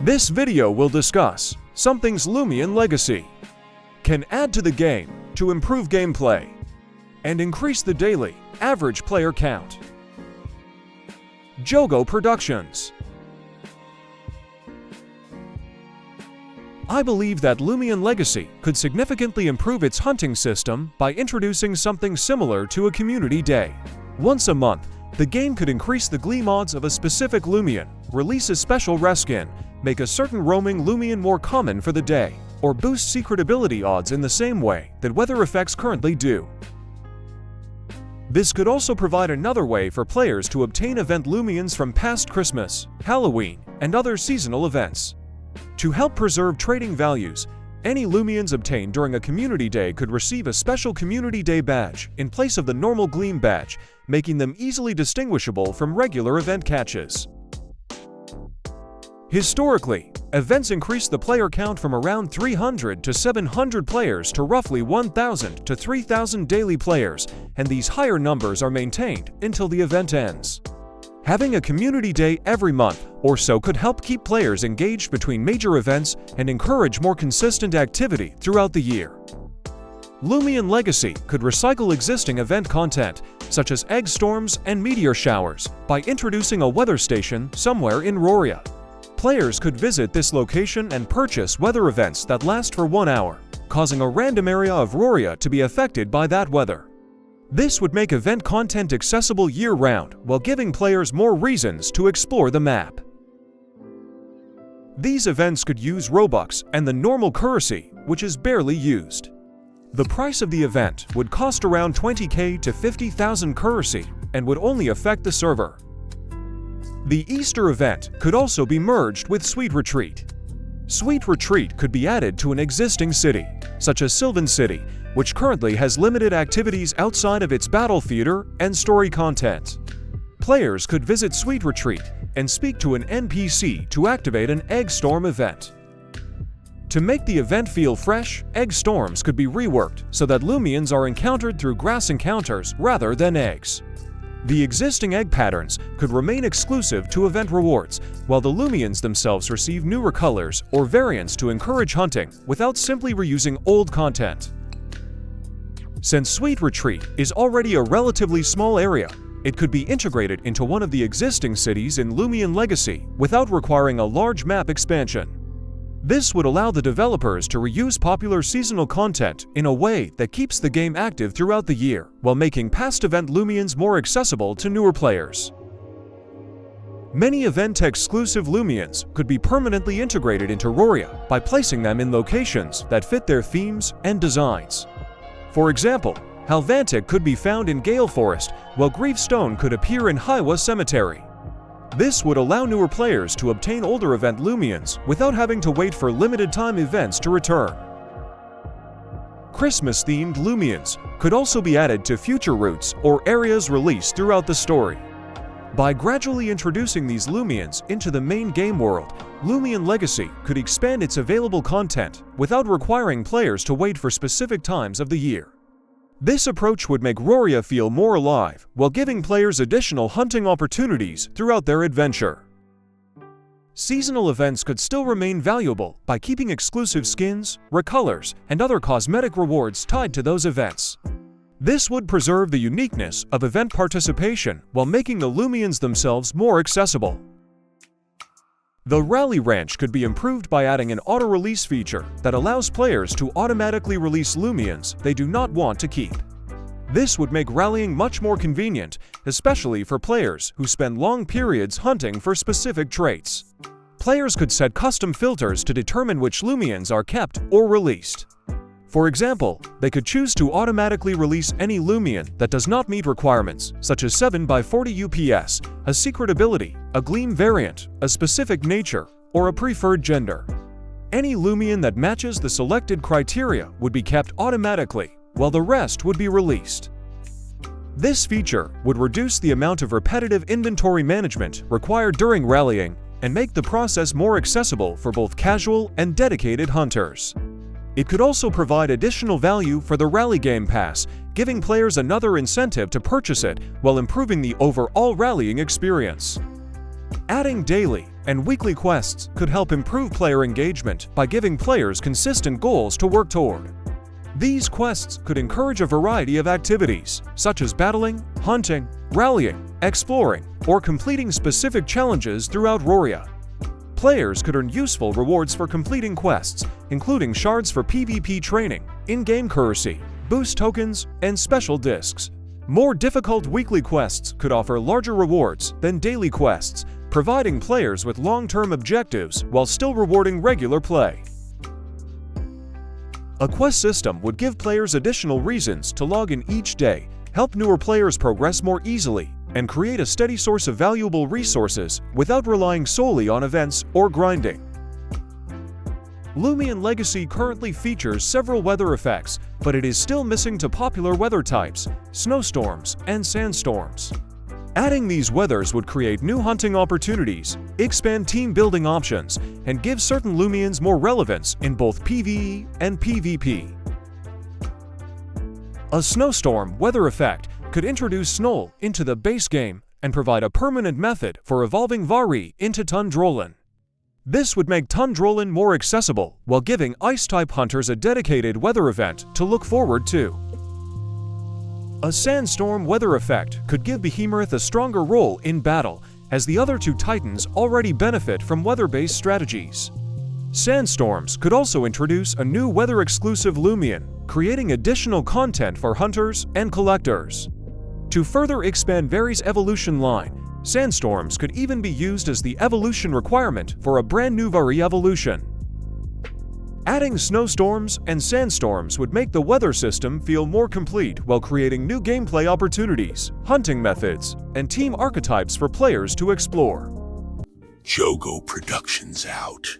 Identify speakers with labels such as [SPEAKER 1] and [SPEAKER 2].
[SPEAKER 1] This video will discuss something's Loomian Legacy can add to the game to improve gameplay and increase the daily average player count. Jogo Productions. I believe that Loomian Legacy could significantly improve its hunting system by introducing something similar to a community day. Once a month, the game could increase the gleam odds of a specific Loomian, release a special reskin, make a certain roaming Loomian more common for the day, or boost secret ability odds in the same way that weather effects currently do. This could also provide another way for players to obtain event Loomians from past Christmas, Halloween, and other seasonal events. To help preserve trading values, any Loomians obtained during a Community Day could receive a special Community Day badge in place of the normal Gleam badge, making them easily distinguishable from regular event catches. Historically, events increased the player count from around 300 to 700 players to roughly 1,000 to 3,000 daily players, and these higher numbers are maintained until the event ends. Having a Community Day every month or so could help keep players engaged between major events and encourage more consistent activity throughout the year. Loomian Legacy could recycle existing event content, such as egg storms and meteor showers, by introducing a weather station somewhere in Roria. Players could visit this location and purchase weather events that last for 1 hour, causing a random area of Roria to be affected by that weather. This would make event content accessible year-round while giving players more reasons to explore the map. These events could use Robux and the normal currency, which is barely used. The price of the event would cost around 20k to 50,000 currency and would only affect the server. The Easter event could also be merged with Sweet Retreat. Sweet Retreat could be added to an existing city, such as Sylvan City, which currently has limited activities outside of its battle theater and story content. Players could visit Sweet Retreat and speak to an NPC to activate an Egg Storm event. To make the event feel fresh, Egg Storms could be reworked so that Loomians are encountered through grass encounters rather than eggs. The existing egg patterns could remain exclusive to event rewards, while the Loomians themselves receive newer colors or variants to encourage hunting without simply reusing old content. Since Sweet Retreat is already a relatively small area, it could be integrated into one of the existing cities in Loomian Legacy without requiring a large map expansion. This would allow the developers to reuse popular seasonal content in a way that keeps the game active throughout the year, while making past event Loomians more accessible to newer players. Many event-exclusive Loomians could be permanently integrated into Roria by placing them in locations that fit their themes and designs. For example, Halvantic could be found in Gale Forest, while Griefstone could appear in Hiwa Cemetery. This would allow newer players to obtain older event Loomians without having to wait for limited-time events to return. Christmas-themed Loomians could also be added to future routes or areas released throughout the story. By gradually introducing these Loomians into the main game world, Loomian Legacy could expand its available content without requiring players to wait for specific times of the year. This approach would make Roria feel more alive while giving players additional hunting opportunities throughout their adventure. Seasonal events could still remain valuable by keeping exclusive skins, recolors, and other cosmetic rewards tied to those events. This would preserve the uniqueness of event participation while making the Loomians themselves more accessible. The Rally Ranch could be improved by adding an auto-release feature that allows players to automatically release Loomians they do not want to keep. This would make rallying much more convenient, especially for players who spend long periods hunting for specific traits. Players could set custom filters to determine which Loomians are kept or released. For example, they could choose to automatically release any Loomian that does not meet requirements, such as 7x40 UPS, a secret ability, a Gleam variant, a specific nature, or a preferred gender. Any Loomian that matches the selected criteria would be kept automatically, while the rest would be released. This feature would reduce the amount of repetitive inventory management required during rallying and make the process more accessible for both casual and dedicated hunters. It could also provide additional value for the Rally Game Pass, giving players another incentive to purchase it while improving the overall rallying experience. Adding daily and weekly quests could help improve player engagement by giving players consistent goals to work toward. These quests could encourage a variety of activities, such as battling, hunting, rallying, exploring, or completing specific challenges throughout Roria. Players could earn useful rewards for completing quests, including shards for PvP training, in-game currency, boost tokens, and special discs. More difficult weekly quests could offer larger rewards than daily quests, providing players with long-term objectives while still rewarding regular play. A quest system would give players additional reasons to log in each day, help newer players progress more easily, and create a steady source of valuable resources without relying solely on events or grinding. Loomian Legacy currently features several weather effects, but it is still missing to popular weather types, snowstorms and sandstorms. Adding these weathers would create new hunting opportunities, expand team building options, and give certain Loomians more relevance in both PvE and PvP. A snowstorm weather effect could introduce snow into the base game and provide a permanent method for evolving Vari into Tundrolan. This would make Tundrolan more accessible while giving Ice-type hunters a dedicated weather event to look forward to. A sandstorm weather effect could give Behemoth a stronger role in battle, as the other two titans already benefit from weather-based strategies. Sandstorms could also introduce a new weather-exclusive Loomian, creating additional content for hunters and collectors. To further expand Vari's evolution line, sandstorms could even be used as the evolution requirement for a brand new Vari evolution. Adding snowstorms and sandstorms would make the weather system feel more complete while creating new gameplay opportunities, hunting methods, and team archetypes for players to explore.
[SPEAKER 2] Jogo Productions out.